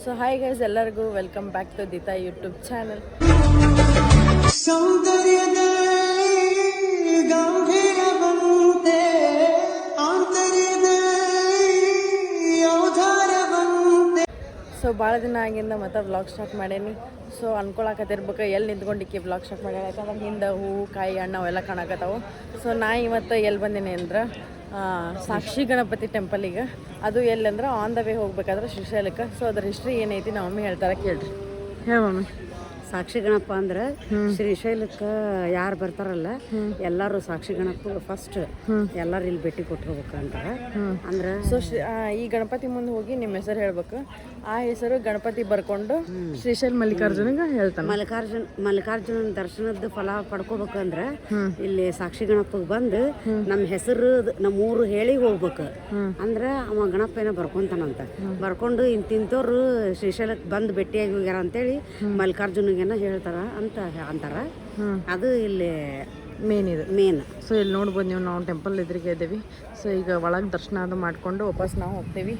So hi guys, ಎಲ್ಲರಿಗೂ welcome back to ದಿತಾ YouTube channel. So ಭಾಳ ದಿನ ಆಗಿಂದ ಮತ್ತೆ ವ್ಲಾಗ್ ಸ್ಟಾರ್ಟ್ ಮಾಡೇನಿ. ಸೊ ಅನ್ಕೊಳಕತ್ತಿರ್ಬೇಕು ಎಲ್ಲಿ ನಿಂತ್ಕೊಂಡಿಕ್ಕೆ ವ್ಲಾಗ್ ಸ್ಟಾರ್ಟ್ ಮಾಡ್ಯಾರ, ಯಾಕಂದ್ರೆ ಹಿಂದೆ ಹೂವು ಕಾಯಿ ಹಣ್ಣು ಅವೆಲ್ಲ ಕಾಣಕತ್ತಾವು. ಸೊ ನಾ ಇವತ್ತು ಎಲ್ಲಿ ಬಂದೀನಿ ಅಂದ್ರೆ ಸಾಕ್ಷಿ ಗಣಪತಿ ಟೆಂಪಲಿಗೆ. ಅದು ಎಲ್ಲಂದ್ರೆ ಆನ್ ದ ವೇ ಹೋಗ್ಬೇಕಾದ್ರೆ ಶ್ರೀಶೈಲಕ್ಕೆ. ಸೊ ಅದ್ರ ಹಿಸ್ಟ್ರಿ ಏನೈತಿ ನಮ್ಮ ಮಮ್ಮಿ ಹೇಳ್ತಾರೆ, ಕೇಳ್ರಿ. ಹೇಳ ಮಮ್ಮಿ. ಸಾಕ್ಷಿ ಗಣಪ ಅಂದ್ರೆ ಶ್ರೀಶೈಲಕ್ಕೆ ಯಾರು ಬರ್ತಾರಲ್ಲ ಎಲ್ಲರೂ ಸಾಕ್ಷಿ ಗಣಪ ಫಸ್ಟ್ ಎಲ್ಲರೂ ಇಲ್ಲಿ ಭೇಟಿ ಕೊಟ್ಟಿರ್ಬೇಕಂತಾರೆ. ಅಂದ್ರೆ ಸೊ ಈ ಗಣಪತಿ ಮುಂದೆ ಹೋಗಿ ನಿಮ್ಮ ಹೆಸರು ಹೇಳ್ಬೇಕು. ಆ ಹೆಸರು ಗಣಪತಿ ಬರ್ಕೊಂಡು ಶ್ರೀಶೈಲ ಮಲ್ಲಿಕಾರ್ಜುನಿಗೆ ಹೇಳ್ತಾನೆ. ಮಲ್ಲಿಕಾರ್ಜುನ ದರ್ಶನದ ಫಲ ಪಡ್ಕೋಬೇಕಂದ್ರೆ ಇಲ್ಲಿ ಸಾಕ್ಷಿ ಗಣಪಗೆ ಬಂದು ನಮ್ಮ ಹೆಸರು ನಮ್ಮ ಊರು ಹೇಳಿ ಹೋಗ್ಬೇಕು. ಅಂದ್ರೆ ಅವ ಗಣಪ ಏನೋ ಬರ್ಕೊಂತಾನಂತ. ಬರ್ಕೊಂಡು ಇಂತಿಂತವ್ರು ಶ್ರೀಶೈಲಕ್ಕೆ ಬಂದು ಭೇಟಿಯಾಗಿ ಹೋಗ್ಯಾರ ಅಂತೇಳಿ ಮಲ್ಲಿಕಾರ್ಜುನಿಗೆ ಹೇಳ್ತಾರ ಅಂತ ಅಂತಾರ. ಅದು ಇಲ್ಲಿ ಮೇನ್. ಸೊ ಇಲ್ಲಿ ನೋಡ್ಬೋದು ನೀವು, ನಾವು ಟೆಂಪಲ್ ಎದುರಿಗೆ ಇದ್ದೀವಿ. ಸೊ ಈಗ ಒಳಗೆ ದರ್ಶನ ಅದು ಮಾಡಿಕೊಂಡು ವಾಪಸ್ ನಾವು ಹೋಗ್ತೀವಿ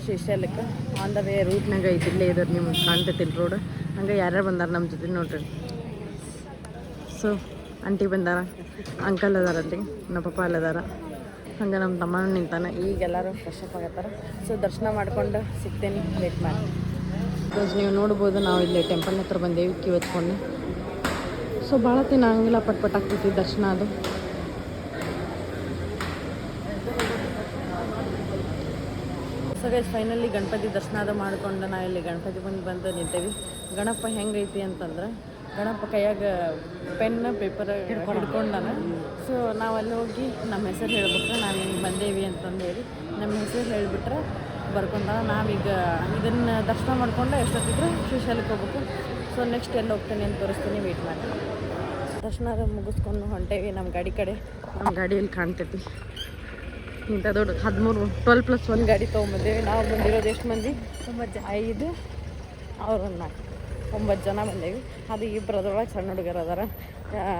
ಶ್ರೀಶೈಲಕ್ಕೆ. ಆನ್ ದ ವೇ ರೂಟ್ನಾಗ ಐತಿ, ಇಲ್ಲೇ ಇದ್ದಾರೆ, ನಿಮ್ಗೆ ಕಾಣ್ತೈತಿಲ್ಲ ರೋಡ್. ಹಂಗೆ ಯಾರ್ಯಾರು ಬಂದಾರ ನಮ್ಮ ಜೊತೆ ನೋಡ್ರಿ. ಸೊ ಆಂಟಿ ಬಂದಾರ, ಅಂಕಲ್ ಅದಾರಲ್ಲಿ, ನಮ್ಮ ಪಪ್ಪ ಅಲ್ಲದಾರ, ಹಂಗೆ ನಮ್ಮ ತಮ್ಮನೂ ನಿಂತಾನೆ. ಈಗ ಎಲ್ಲರೂ ಫ್ರೆಶ್ ಅಪ್ ಆಗತ್ತಾರ. ಸೊ ದರ್ಶನ ಮಾಡ್ಕೊಂಡು ಸಿಗ್ತೇನೆ, ವೇಟ್ ಮಾಡಿ. ಬಿಕಾಸ್ ನೀವು ನೋಡ್ಬೋದು, ನಾವು ಇಲ್ಲಿ ಟೆಂಪಲ್ ಹತ್ರ ಬಂದೇವಿ ಕ್ಯೂ ಎತ್ಕೊಂಡು. ಸೊ ಭಾಳ ದಿನ ಹಂಗಿಲ್ಲ, ಪಟ್ ಆಗ್ತೈತಿ ದರ್ಶನ ಅದು. ಸೊ ಗೈಸ್ ಫೈನಲಿ ಗಣಪತಿ ದರ್ಶನ ಅದು ಮಾಡಿಕೊಂಡು ನಾವು ಇಲ್ಲಿ ಗಣಪತಿ ಬಂದು ನಿಂತೇವಿ. ಗಣಪ ಹೆಂಗೈತಿ ಅಂತಂದ್ರೆ, ಗಣಪ ಕೈಯಾಗ ಪೆನ್ ಪೇಪರ್ ಹಿಡ್ಕೊಂಡಾನ. ಸೊ ನಾವು ಅಲ್ಲಿ ಹೋಗಿ ನಮ್ಮ ಹೆಸರು ಹೇಳ್ಬೇಕು, ನಾವು ಹಿಂಗೆ ಬಂದೇವಿ ಅಂತಂದೇಳಿ ನಮ್ಮ ಹೆಸರು ಹೇಳಿಬಿಟ್ರೆ ಬರ್ಕೊಂಡ. ನಾವೀಗ ಇದನ್ನು ದರ್ಶನ ಮಾಡ್ಕೊಂಡು ಎಷ್ಟೊತ್ತಿದ್ರೆ ಶ್ರೀಶೈಲಕ್ಕೆ ಹೋಗ್ಬೇಕು. ಸೊ ನೆಕ್ಸ್ಟ್ ಎಲ್ಲಿ ಹೋಗ್ತೇನೆ ಅಂತ ತೋರಿಸ್ತೀನಿ, ವೇಟ್ ಮಾಡಿ. ದರ್ಶನ ಮುಗಿಸ್ಕೊಂಡು ಹೊಂಟೇವಿ ನಮ್ಮ ಗಾಡಿ ಕಡೆ. ನಮ್ಮ ಗಾಡಿಯಲ್ಲಿ ಕಾಣ್ತೈತಿ ಇಂಥ ದೊಡ್ಡ 12+1 ಗಾಡಿ ತೊಗೊಂಬಂದೇವಿ. ನಾವು ಬಂದಿರೋದು ಎಷ್ಟು ಮಂದಿ? 5, ಅವ್ರು 4, 9 ಜನ ಬಂದೇವಿ. ಅದು ಇಬ್ಬರು ಅದ್ರೊಳಗೆ ಸಣ್ಣ ಹುಡುಗರು ಅದಾರ.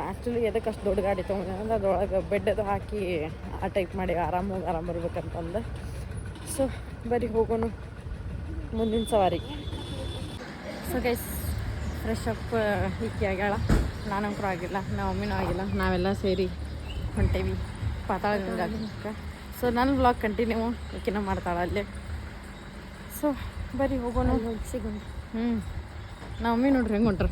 ಆ್ಯಕ್ಚುಲಿ ಎದಕ್ಕೆ ಅಷ್ಟು ದೊಡ್ಡ ಗಾಡಿ ತೊಗೊಂಬಂದ್ರೆ ಅದ್ರೊಳಗೆ ಬೆಡ್ ಅದು ಹಾಕಿ ಆ ಟೈಪ್ ಮಾಡಿ ಆರಾಮ ಬರ್ಬೇಕಂತಂದು. ಸೊ ಬರೀ ಹೋಗೋಣ ಮುಂದಿನ ಸವಾರಿ. ಸೊ ಗೈಸ್ ಫ್ರೆಶ್ ಅಪ್ ಈಕಿ ಆಗ್ಯಾಳ, ನಾನಂಕರೂ ಆಗಿಲ್ಲ, ನಮ್ಮ ಮಮ್ಮಿನೂ ಆಗಿಲ್ಲ. ನಾವೆಲ್ಲ ಸೇರಿ ಹೊಂಟೇವಿ ಪಾತಾಳ ಗಂಗಾಕ್ಕೆ. ಸೊ ನನ್ನ ವ್ಲಾಗ್ ಕಂಟಿನ್ಯೂ ಈಕಿನ ಮಾಡ್ತಾಳೆ ಅಲ್ಲೇ. ಸೊ ಬರೀ ಹೋಗೋಣ, ಸಿಗೋಣ. ನಮ್ಮ ಮಮ್ಮಿ ನೋಡ್ರಿ ಹೆಂಗೆ ಹೊಂಟ್ರು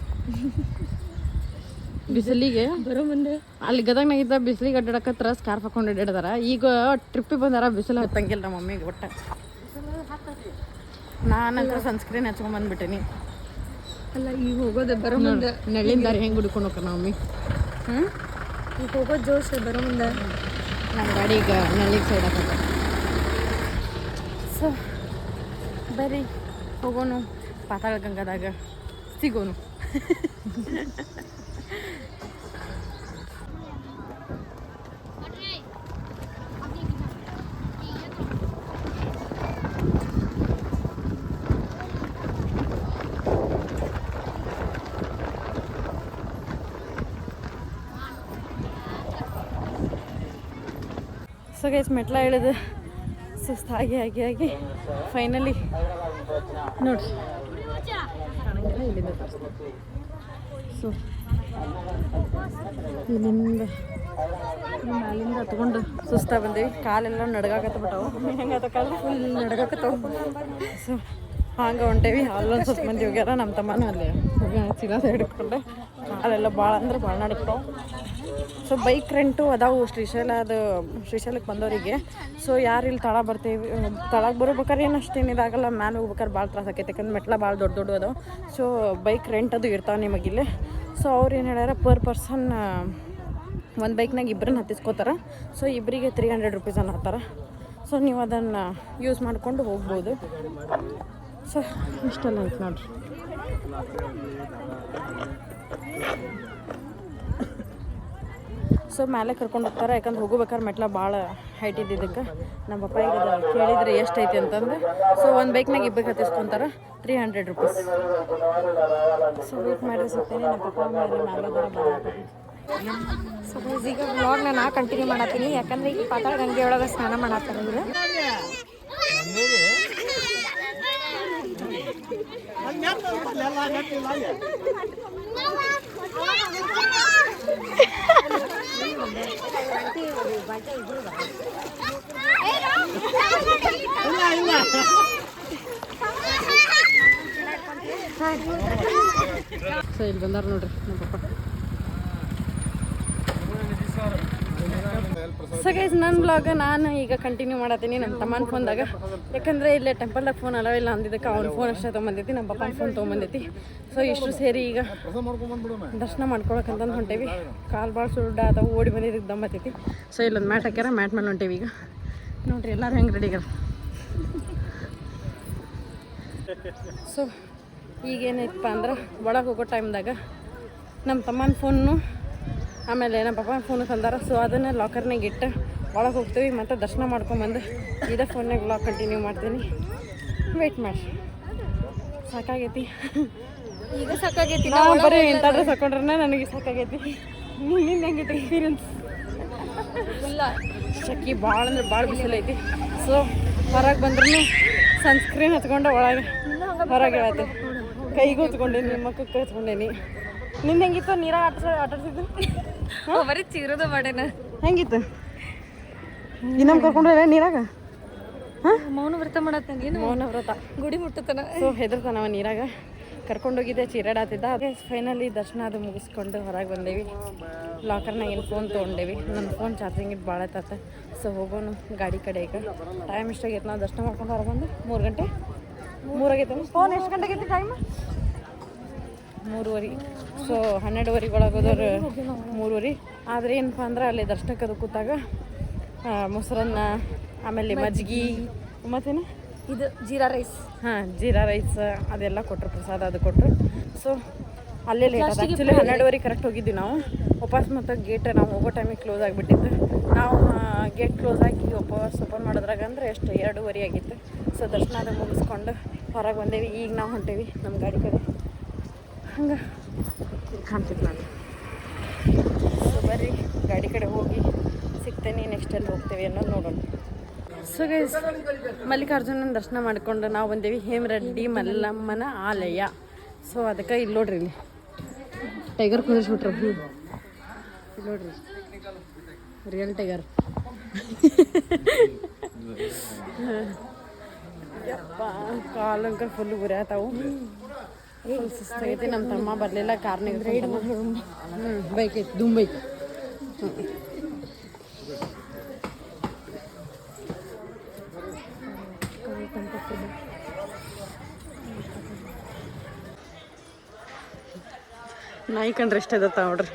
ಬಿಸಿಲಿಗೆ. ಬರೋ ಮುಂದೆ ಅಲ್ಲಿ ಗದಗ್ನಾಗಿದ್ದ ಬಿಸಿಲಿಗೆ ಅಡ್ಡಾಡಕತ್ರ ಸ್ಕಾರ್ಫ್ ಹಾಕೊಂಡು ಅಡ್ಡಾಡ್ದಾರ. ಈಗ ಟ್ರಿಪ್ಪಿಗೆ ಬಂದಾರ, ಬಿಸಿಲು ಹತ್ತಂಗಿಲ್ಲ ನಮ್ಮ ಮಮ್ಮಿಗೆ ಒಟ್ಟ. ನಾನಂತರ ಸನ್ಸ್ಕ್ರೀನ್ ಹಚ್ಕೊಂಡ್ಬಂದ್ಬಿಟ್ಟೇನಿ. ಅಲ್ಲ ಈಗ ಹೋಗೋದು ಬರೋ ಮುಂದೆ ನೆಳ್ಳಿನ ದಾರಿ ಹೆಂಗೆ ಹುಡ್ಕೊಂಡು ಹೋಗ್ರ ನಮ್ಮ ಮಮ್ಮಿ. ಈಗ ಹೋಗೋದು ಜೋಶ್ ಬರೋ ಮುಂದೆ ನಮ್ಮ ಗಾಡಿ ಈಗ ನೆಳ್ಳಿಗೆ ಸೈಡ್ ಹಾಕ. ಸೊ ಬರೀ ಹೋಗೋನು, ಪಾತಾಳ ಗಂಗಾದಾಗ ಸಿಗೋನು. ಸೊ ಗೈಸ್ ಮೆಟ್ಲ ಇಳಿದು ಸುಸ್ತಾಗಿ ಆಗಿ ಫೈನಲಿ ನೋಡ್ರಿ ಕಾಣಂಗಿಲ್ಲ, ಇಲ್ಲಿಂದ ತೋರಿಸ್ತೀನಿ. ಸೊ ಇಲ್ಲಿಂದ ಅಲ್ಲಿಂದ ಹತ್ಕೊಂಡು ಸುಸ್ತಾ ಬಂದೇವಿ. ಕಾಲೆಲ್ಲ ನಡ್ಗಾಕತ್ಬಿಟ್ಟವು, ಹೆಂಗೆ ಕಾಲು ಫುಲ್ ನಡ್ಗಾಕತ್ತವು. ಸೊ ಹಂಗೆ ಹೊಂಟೇವಿ. ಅಲ್ಲೊಂದು ಸ್ವಲ್ಪ ಮಂದಿ ಹೋಗ್ಯಾರ, ನಮ್ಮ ತಮ್ಮನೂ ಅಲ್ಲಿ ಸಿಗಾದ ಹಿಡ್ಕೊಂಡೆ. ಅಲ್ಲೆಲ್ಲ ಭಾಳ ಅಂದ್ರೆ ಭಾಳ ನಡ್ಕೊವು. ಸೊ ಬೈಕ್ ರೆಂಟು ಅದಾವು ಶ್ರೀಶೈಲಕ್ಕೆ ಬಂದವರಿಗೆ. ಸೊ ಯಾರು ಇಲ್ಲಿ ತಳಗೆ ಬರ್ಬೇಕಾದ್ರೆ ಏನು ಅಷ್ಟೇನು ಇದಾಗಲ್ಲ, ಮ್ಯಾಲೆ ಹೋಗ್ಬೇಕಾದ್ರೆ ಭಾಳ ತ್ರಾಸ ಆಕೈತೆ, ಯಾಕಂದ್ರೆ ಮೆಟ್ಲ ಭಾಳ ದೊಡ್ಡ ಅದಾವೆ. ಸೊ ಬೈಕ್ ರೆಂಟ್ ಅದು ಇರ್ತಾವೆ ನಿಮಗಿಲ್ಲಿ. ಸೊ ಅವ್ರು ಏನು ಹೇಳ್ಯಾರ, ಪರ್ ಪರ್ಸನ್ ಒಂದು ಬೈಕ್ನಾಗ ಇಬ್ಬರನ್ನ ಹತ್ತಿಸ್ಕೋತಾರೆ. ಸೊ ಇಬ್ಬರಿಗೆ 300 ರೂಪೀಸ್ ಅನ್ನ ಹಾಕ್ತಾರೆ. ಸೊ ನೀವು ಅದನ್ನು ಯೂಸ್ ಮಾಡಿಕೊಂಡು ಹೋಗ್ಬೋದು. ಸೊ ಇಷ್ಟೆಲ್ಲ ಐತೆ ನೋಡ್ರಿ. ಸೊ ಮೇಲೆ ಕರ್ಕೊಂಡು ಹೋಗ್ತಾರೆ, ಯಾಕಂದ್ರೆ ಹೋಗ್ಬೇಕಾದ್ರೆ ಮೆಟ್ಲ ಭಾಳ ಹೈಟ್ ಇದ್ದಿದ್ದಕ್ಕೆ. ನಮ್ಮ ಪಪ್ಪ ಈಗ ಕೇಳಿದರೆ ಎಷ್ಟು ಐತಿ ಅಂತಂದ್ರೆ, ಸೊ ಒಂದು ಬೈಕ್ನಾಗ ಇಬ್ಬರಿಗೆ ಹತ್ತಿಸ್ಕೊಂತಾರೆ, 300 ರೂಪೀಸ್. ಸೊ ವೇಟ್ ಮಾಡಿ ಸಿಗ್ತೀನಿ. ನಮ್ಮ ಪಪ್ಪ ಮೇಲೆ ಬರ. ಸೊ ಈಗ ವ್ಲಾಗ್ನ ನಾ ಕಂಟಿನ್ಯೂ ಮಾಡತ್ತೀನಿ, ಯಾಕಂದ್ರೆ ಈಗ ಪಾತಾಳ ಗಂಗೆ ಒಳಗೆ ಸ್ನಾನ ಮಾಡತ್ತಾರೆ ಇವರು. ಸೊ ಇಲ್ಲಿ ಬಂದಾರ ನೋಡ್ರಿ ನಮ್ಮ ಪಪ್ಪ. ಸೊ ಗೈಸ್ ನನ್ನ ಬ್ಲಾಗ್ ನಾನು ಈಗ ಕಂಟಿನ್ಯೂ ಮಾಡತ್ತೀನಿ ನಮ್ಮ ತಮ್ಮನ ಫೋನ್ದಾಗ. ಯಾಕಂದರೆ ಇಲ್ಲೇ ಟೆಂಪಲ್ದಾಗ ಫೋನ್ ಅಲೋ ಇಲ್ಲ ಅಂದಿದ್ದಕ್ಕೆ ಅವ್ನ ಫೋನ್ ಅಷ್ಟೇ ತೊಗೊಂಬಂದೈತಿ, ನಮ್ಮ ಪಪ್ಪನ ಫೋನ್ ತೊಗೊಂಬಂದೈತಿ. ಸೊ ಇಷ್ಟು ಸೇರಿ ಈಗ ದರ್ಶನ ಮಾಡ್ಕೊಳಕ್ಕಂತಂದು ಹೊಂಟೇವಿ. ಕಾಲು ಭಾಳ ಸುಳ್ಳು ಅಥವಾ ಓಡಿ ಬಂದಿದ್ದಕ್ಕೆ ದಮ್ಮತ್ತೈತಿ. ಸೊ ಇಲ್ಲೊಂದು ಮ್ಯಾಟ್ ಹಾಕ್ಯಾರ, ಮ್ಯಾಟ್ ಮೇಲೆ ಹೊಂಟೇವಿ ಈಗ. ನೋಡ್ರಿ ಎಲ್ಲರೂ ಹೆಂಗೆ ರೆಡಿಗಾರ. ಸೊ ಈಗೇನೈತಪ್ಪ ಅಂದ್ರೆ ಒಳಗೆ ಹೋಗೋ ಟೈಮ್ದಾಗ ನಮ್ಮ ತಮ್ಮನ ಫೋನು ಆಮೇಲೆ ನಮ್ಮ ಪಪ್ಪನ ಫೋನು ತಂದಾರ. ಸೊ ಅದನ್ನು ಲಾಕರ್ನಾಗ ಇಟ್ಟು ಒಳಗೆ ಹೋಗ್ತೀವಿ ಮತ್ತು ದರ್ಶನ ಮಾಡ್ಕೊಂಬಂದು ಇದೇ ಫೋನ್ನಾಗ ವ್ಲಾಗ್ ಕಂಟಿನ್ಯೂ ಮಾಡ್ತೀನಿ. ವೆಯ್ಟ್ ಮಾಡಿ. ಸಾಕಾಗೈತಿ ಈಗ ಸಾಕಾಗೈತಿ. ನಾವು ಬರೀ ಇಂಥ ಡ್ರೆಸ್ ಹಾಕೊಂಡ್ರೆ ನನಗೆ ಸಾಕಾಗೈತಿ. ನಿನ್ನ ಹೆಂಗೈತಿ ಎಕ್ಸ್ಪೀರಿಯನ್ಸ್? ಇಲ್ಲ ಶಕ್ಕಿ ಭಾಳ ಅಂದ್ರೆ ಭಾಳ ಬಿಸಿಲೈತಿ. ಸೊ ಹೊರಗೆ ಬಂದ್ರೂ ಸನ್ಸ್ಕ್ರೀನ್ ಹಚ್ಕೊಂಡು ಒಳಗೆ ಹೊರಗೆ ಹೇಳತ್ತೆ. ಕೈಗೂ ಹಚ್ಕೊಂಡೇನಿ, ಮಕ್ಕಕ್ಕೆ ಹಚ್ಕೊಂಡೇನಿ. ನಿನ್ನ ಹೆಂಗಿತ್ತು ನೀರಾಗ ಆಟಾಡ್ಸಿದ್ದು? ಬರೀ ಚೀರೋದ ಮಾಡೇನ. ಹೆಂಗಿತ್ತು? ಇನ್ನೊಮ್ಮೆ ಕರ್ಕೊಂಡ್ರೆ ನೀರಾಗ ಮೌನ ವ್ರತ ಮಾಡತ್ತಂಗೆ ಮೌನ ವ್ರತ ಗುಡಿ ಮುಟ್ಟತನ. ಸೊ ಹೆದರ್ತಾನವ ನೀರಾಗ. ಕರ್ಕೊಂಡೋಗಿದ್ದೆ, ಚೀರಾಡಾತಿದ್ದ. ಅದೇ ಫೈನಲಿ ದರ್ಶನ ಅದು ಮುಗಿಸ್ಕೊಂಡು ಹೊರಗೆ ಬಂದೇವಿ. ಲಾಕರ್ನಾಗ ಏನು ಫೋನ್ ತೊಗೊಂಡೇವಿ. ನನ್ನ ಫೋನ್ ಚಾರ್ಜಿಂಗ್ ಇಟ್ಟು ಭಾಳ ಆಯ್ತತ್ತೆ. ಸೊ ಹೋಗೋನು ಗಾಡಿ ಕಡೆ. ಈಗ ಟೈಮ್ ಎಷ್ಟಾಗೈತೆ? ನಾವು ದರ್ಶನ ಮಾಡ್ಕೊಂಡು ಹೊರಗೆ ಬಂದು 3 ಗಂಟೆ 3 ಆಗೈತೆ. ಫೋನ್ ಎಷ್ಟು ಗಂಟೆಗೆ ಐತಿ ಟೈಮ್? 3:30. ಸೊ 12:30 ಒಳಗೆ ಹೋದವ್ರು 3:30. ಆದರೆ ಏನಪ್ಪ ಅಂದ್ರೆ ಅಲ್ಲಿ ದರ್ಶನಕ್ಕೆ ಅದು ಕೂತಾಗ ಮೊಸರನ್ನ, ಆಮೇಲೆ ಮಜ್ಜಿಗೆ, ಮತ್ತೇನು ಇದು ಜೀರಾ ರೈಸ್. ಜೀರಾ ರೈಸ್ ಅದೆಲ್ಲ ಕೊಟ್ಟರು, ಪ್ರಸಾದ ಅದು ಕೊಟ್ಟರು. ಸೊ ಅಲ್ಲೇ ಲೇಟ್ ಆದ. ಆ್ಯಕ್ಚುಲಿ 12:30 ಕರೆಕ್ಟ್ ಹೋಗಿದ್ವಿ ನಾವು. ವಾಪಸ್ ಮತ್ತು ಗೇಟ್ ನಾವು ಹೋಗೋ ಟೈಮಿಗೆ ಕ್ಲೋಸ್ ಆಗಿಬಿಟ್ಟಿತ್ತು. ನಾವು ಗೇಟ್ ಕ್ಲೋಸ್ ಆಗಿ ವಾಪಸ್ ಓಪನ್ ಮಾಡೋದ್ರಾಗ ಅಂದರೆ ಎಷ್ಟು 2:30 ಆಗಿತ್ತು. ಸೊ ದರ್ಶನ ಅದು ಮುಗಿಸ್ಕೊಂಡು ಹೊರಗೆ ಬಂದೇವಿ. ಈಗ ನಾವು ಹೊಂಟೇವಿ ನಮ್ಮ ಗಾಡಿ ಕಡೆ. ಹಂಗೆ ಕಾಣ್ತಿತ್ತು ನಾನು. ಸೊ ಬರ್ರಿ ಗಾಡಿ ಕಡೆ ಹೋಗಿ ಸಿಗ್ತೇನೆ. ನೆಕ್ಸ್ಟ್ ಎಲ್ಲಿ ಹೋಗ್ತೇವೆ ಅನ್ನೋದು ನೋಡೋಣ. ಸೊ ಗೈಸ್ ಮಲ್ಲಿಕಾರ್ಜುನನ ದರ್ಶನ ಮಾಡ್ಕೊಂಡು ನಾವು ಬಂದೇವಿ ಹೇಮರೆಡ್ಡಿ ಮಲ್ಲಮ್ಮನ ಆಲಯ. ಸೊ ಅದಕ್ಕೆ ಇಲ್ಲಿ ನೋಡ್ರಿ, ಇಲ್ಲಿ ಟೈಗರ್ ಕುಂದಿಸ್ಬಿಟ್ರು. ಇಲ್ಲಿ ನೋಡ್ರಿ, ರಿಯಲ್ ಟೈಗರ್. ಯಪ್ಪ ಕಾಲಂಕ ಫುಲ್ ಉರಿಯಾತಾವು. ಫುಲ್ ಸುಸ್ತಾಗೈತಿ. ನಮ್ಮ ತಮ್ಮ ಬರಲಿಲ್ಲ, ಕಾರ್ನಾಗ ಬೈಕ್ ಐತಿ, ದುಮ್ ಬೈಕ್. ನಾಯಿ ಕಂಡ್ರೆ ಎಷ್ಟ ಇದತ್ತ ನೋಡ್ರಿ.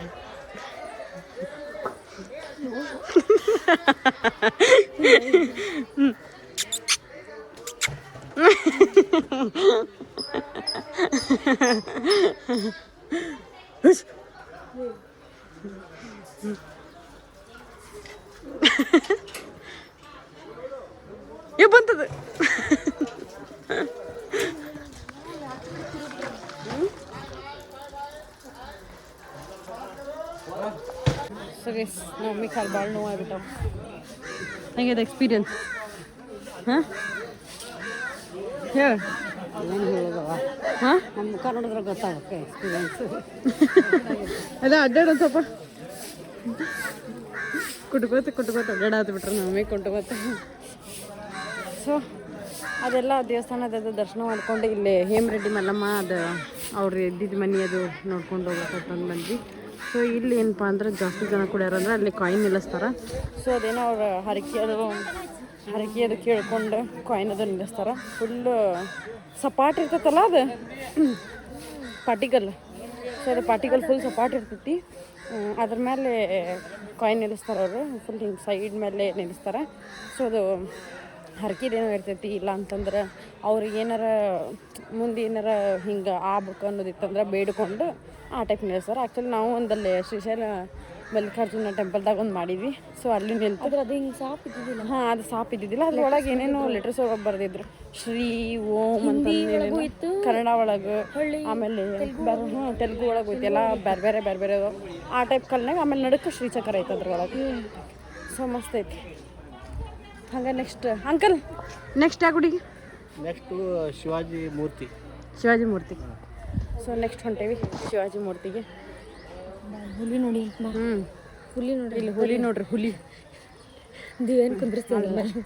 ಬಂತದ. ಸರಿ, ನಮ್ಮ ಕಾಲು ಭಾಳ ನೋವಾಗ್ಬಿಟ್ಟವು. ಹೆಂಗಿದೆ ಎಕ್ಸ್ಪೀರಿಯನ್ಸ್? ಹಾಂ ಹೇಳು. ಏನು ಹೇಳೋದವ? ಹಾಂ ನಮ್ಮ ಮುಖ ನೋಡಿದ್ರೆ ಗೊತ್ತಾಗುತ್ತೆ ಎಕ್ಸ್ಪೀರಿಯನ್ಸ್. ಅದ ಅಡ್ಡಾಡೋದು ಸ್ವಲ್ಪ ಕುಟ್ಕೋತ ಅಡ್ಡಾಡಾತ್ ಬಿಟ್ರೆ ನಮಗೆ ಕುಟ್ಕೋತ. ಸೊ ಅದೆಲ್ಲ ದೇವಸ್ಥಾನದ ದರ್ಶನ ಮಾಡ್ಕೊಂಡು ಇಲ್ಲಿ ಹೇಮರೆಡ್ಡಿ ಮಲ್ಲಮ್ಮ ಅದು ಅವ್ರು ಇದ್ದಿದ್ದು ಮನೆ ಅದು ನೋಡ್ಕೊಂಡು ಹೋಗ್ಬೇಕಂತಂದು ಬಂದ್ವಿ. ಸೊ ಇಲ್ಲಿ ಏನಪ್ಪ ಅಂದ್ರೆ ಜಾಸ್ತಿ ಜನ ಕುಡಿಯಾರಂದ್ರೆ ಅಲ್ಲಿ ಕಾಯಿನ್ ನಿಲ್ಲಿಸ್ತಾರೆ. ಸೊ ಅದೇನೋ ಅವ್ರ ಹರಕೆ ಅದು ಕೇಳ್ಕೊಂಡು ಕಾಯಿನ್ ಅದು ನಿಲ್ಲಿಸ್ತಾರೆ. ಫುಲ್ಲು ಸಪಾಟ್ ಇರ್ತೈತಲ್ಲ ಅದು ಪಾಟಿಗಲ್. ಸೊ ಅದು ಪಾಟಿಗಲ್ ಫುಲ್ ಸಪಾಟ್ ಇರ್ತೈತಿ. ಅದ್ರ ಮೇಲೆ ಕಾಯಿನ್ ನಿಲ್ಲಿಸ್ತಾರೆ ಅವರು. ಫುಲ್ ಹಿಂಗೆ ಸೈಡ್ ಮೇಲೆ ನಿಲ್ಲಿಸ್ತಾರೆ. ಸೊ ಅದು ಹರಕಿದೇನೋ ಇರ್ತೈತಿ. ಇಲ್ಲ ಅಂತಂದ್ರೆ ಅವ್ರಿಗೆ ಏನಾರ ಮುಂದೆ ಏನಾರ ಹಿಂಗೆ ಆಗ್ಬೇಕು ಅನ್ನೋದಿತ್ತಂದ್ರೆ ಬೇಡ್ಕೊಂಡು ಆ ಟೈಪ್ ನಿಲ್ಲಿಸ್ತಾರೆ. ಆ್ಯಕ್ಚುಲಿ ನಾವು ಒಂದಲ್ಲಿ ಶ್ರೀಶೈಲ ಮಲ್ಲಿಕಾರ್ಜುನ ಟೆಂಪಲ್ದಾಗ ಒಂದು ಮಾಡಿದ್ವಿ. ಸೊ ಅಲ್ಲಿ ನಿಲ್ತು. ಅದು ಹಿಂಗೆ ಸಾಪ್ ಇದ್ದಿದ್ದಿಲ್ಲ. ಹಾಂ, ಅದು ಸಾಪ್ ಇದ್ದಿದ್ದಿಲ್ಲ. ಅದ್ರೊಳಗೆ ಏನೇನೋ ಲೆಟರ್ಸ್ ಒಳಗೆ ಬರೆದಿದ್ರು. ಶ್ರೀ ಓಂ ಅಂತ ಇತ್ತು, ಕನ್ನಡ ಒಳಗೆ, ಆಮೇಲೆ ತೆಲುಗು ಒಳಗೆ ಹೋಯ್ತು. ಎಲ್ಲ ಬೇರೆ ಬೇರೆ ಆ ಟೈಪ್ ಕಲ್ನಾಗ. ಆಮೇಲೆ ನಡಕ್ಕೆ ಶ್ರೀಚಕ್ರ ಐತೆ ಅದ್ರೊಳಗೆ. ಸೊ ಮಸ್ತ್ ಐತಿ. ಹಂಗೆ ನೆಕ್ಸ್ಟ್ ಅಂಕಲ್ ನೆಕ್ಸ್ಟ್ ಯಾವ ಗುಡಿಗೆ? ನೆಕ್ಸ್ಟು ಶಿವಾಜಿ ಮೂರ್ತಿ. ಶಿವಾಜಿ ಮೂರ್ತಿ. ಸೊ ನೆಕ್ಸ್ಟ್ ಹೊಂಟೇವಿ ಶಿವಾಜಿ ಮೂರ್ತಿಗೆ. ಹುಲಿ ನೋಡಿ ಹುಲಿ ನೋಡ್ರಿ ಇಲ್ಲಿ ಹುಲಿ ನೋಡ್ರಿ, ಹುಲಿ. ದೇವೇನ್ ಕುಂದ್ರಿಸ್ತೀವಿ.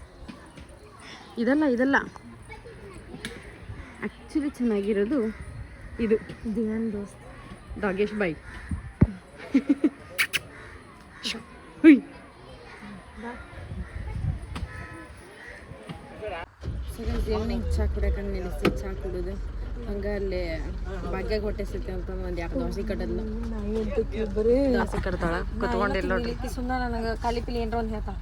ಇದಲ್ಲ ಆ್ಯಕ್ಚುಲಿ ಚೆನ್ನಾಗಿರೋದು ಇದು ದೇವನ್ ದೋಸ್ತ್ ಡಾಗೇಶ್ ಬಾಯ್. ಈವ್ನಿಂಗ್ ಚಹಾ ಕುಡಿಯಕಂಡು ನಿಲ್ಲಿಸಿ ಚಹಾ ಕುಡಿದು ಹಂಗೆ ಅಲ್ಲಿ ಭಾಗ್ಯಾಗ ಹೊಟ್ಟೆ ಸಿಗ್ತೇವೆ ಅಂತ ಒಂದು ಯಾಕೆ ದೋಸೆ ಕಟ್ಟದ್ಲು. ದೋಸೆ ಕಟ್ತಾಳ ಕುತ್ಕೊಂಡಿಲ್ಲ ನೋಡ್ರಿ. ಸುಮ್ಮನೆ ನನಗೆ ಖಾಲಿ ಪಿಲಿ ಏನ್ರ ಒಂದು ಹೇಳ್ತಾ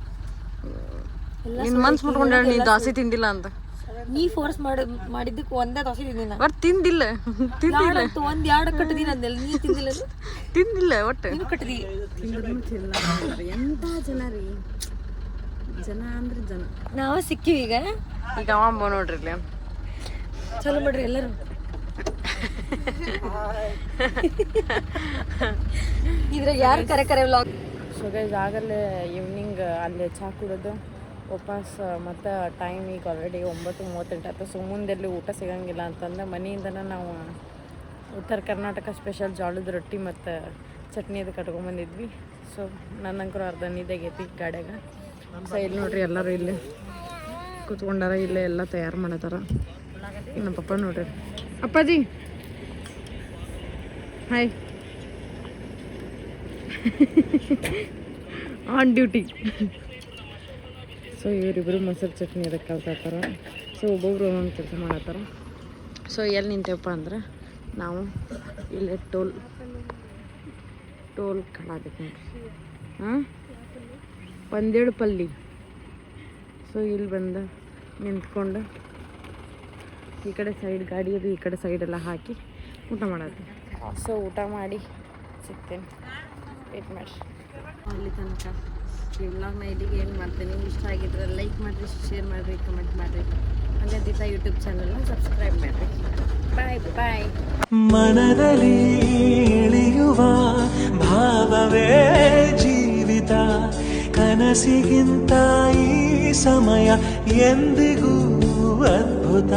ನಿನ್ನ ಮನ್ಸು ಮುಟ್ಕೊಂಡ ನೀ ದೋಸೆ ತಿಂದಿಲ್ಲ ಅಂತ. ನೀ ಫೋರ್ಸ್ ಮಾಡಿದ್ದಕ್ಕೆ ಒಂದೇ ದೋಸೆ ತಿಂದಿನ ಒಟ್ಟು ತಿಂದಿಲ್ಲ ಒಂದ್ ಎರಡು ಕಟ್ಟದಿನ ಅಂದೆಲ್ಲ ನೀ ತಿಂದಿಲ್ಲ ತಿಂದಿಲ್ಲ ಒಟ್ಟು ನೀನು ಕಟ್ಟದಿ. ಎಂಥ ಜನ ರೀ, ಜನ ಅಂದ್ರೆ ಜನ. ನಾವು ಸಿಕ್ಕಿವಿ ಈಗ ಅವ ನೋಡ್ರಿ ಇಲ್ಲಿ ಚಲೋ ಮಾಡ್ರಿ ಎಲ್ಲರೂ. ಇದ್ರಾಗ ಯಾರು ಕರೆ ವ್ಲಾಗ್. ಸೊ ಗೈಸ್ ಆಗಲೇ ಈವ್ನಿಂಗ್ ಅಲ್ಲಿ ಚಹಾ ಕುಡಿದು ವಾಪಸ್ ಮತ್ತು ಟೈಮ್ ಈಗ ಆಲ್ರೆಡಿ 9:38 ಆಯ್ತು. ಸೊ ಮುಂದೆಲ್ಲಿ ಊಟ ಸಿಗಂಗಿಲ್ಲ ಅಂತಂದ್ರೆ ಮನೆಯಿಂದನೇ ನಾವು ಉತ್ತರ ಕರ್ನಾಟಕ ಸ್ಪೆಷಲ್ ಜೋಳದ ರೊಟ್ಟಿ ಮತ್ತು ಚಟ್ನಿ ಅದು ಕಟ್ಕೊಂಬಂದಿದ್ವಿ. ಸೊ ನನ್ನಂಕರು ಅರ್ಧ ನಿದ್ದೆಗೈತಿ ಗಾಡ್ಯಾಗ. ಸೊ ಇಲ್ಲಿ ನೋಡ್ರಿ ಎಲ್ಲರೂ ಇಲ್ಲಿ ಕೂತ್ಕೊಂಡಾರ, ಇಲ್ಲೇ ಎಲ್ಲ ತಯಾರು ಮಾಡತ್ತಾರ. ನಮ್ಮ ಪಪ್ಪ ನೋಡ್ರಿ, ಅಪ್ಪಾಜಿ ಹಾಯ್ ಆನ್ ಡ್ಯೂಟಿ. ಸೊ ಇವರಿಬ್ಬರು ಮೊಸರು ಚಟ್ನಿ ಅದಕ್ಕೆ ಕಲ್ತಾರ. ಸೊ ಒಬ್ಬೊಬ್ರು ಒಂದೊಂದು ಕೆಲಸ ಮಾಡತ್ತಾರ. ಸೊ ಎಲ್ಲಿ ನಿಂತೇವಪ್ಪ ಅಂದ್ರೆ ನಾವು ಇಲ್ಲೇ ಟೋಲ್ ಕಾಣಬೇಕು ನೋಡ್ರಿ. ಹಾಂ, ಪಲ್ಲಿ. ಸೊ ಇಲ್ಲಿ ಬಂದು ನಿಂತ್ಕೊಂಡು ಈ ಕಡೆ ಸೈಡ್ ಗಾಡಿ ಅದು, ಈ ಕಡೆ ಸೈಡೆಲ್ಲ ಹಾಕಿ ಊಟ ಮಾಡೋದು. ಸೊ ಊಟ ಮಾಡಿ ಸಿಗ್ತೇನೆ, ವೇಟ್ ಮಾಡಿ. ಅಲ್ಲಿ ತನಕ ಈ ವ್ಲಾಗ್ನ ಇಲ್ಲಿಗೆ ಏನು ಮಾಡ್ತೀನಿ. ಇಷ್ಟ ಆಗಿದ್ರೆ ಲೈಕ್ ಮಾಡಿರಿ, ಶೇರ್ ಮಾಡಿರಿ, ಕಮೆಂಟ್ ಮಾಡಿರಿ. ಹಾಗೆ ದಿತಾ ಯೂಟ್ಯೂಬ್ ಚಾನಲ್ನ ಸಬ್ಸ್ಕ್ರೈಬ್ ಮಾಡಿರಿ. ಬಾಯ್ ಬಾಯ್. ಮನದಲ್ಲಿ ಇಳಿಯುವ ಭಾವವೇ ಜೀವಿತ, ಕನಸಿಗಿಂತ ಈ ಸಮಯ ಎಂದಿಗೂ ಅದ್ಭುತ.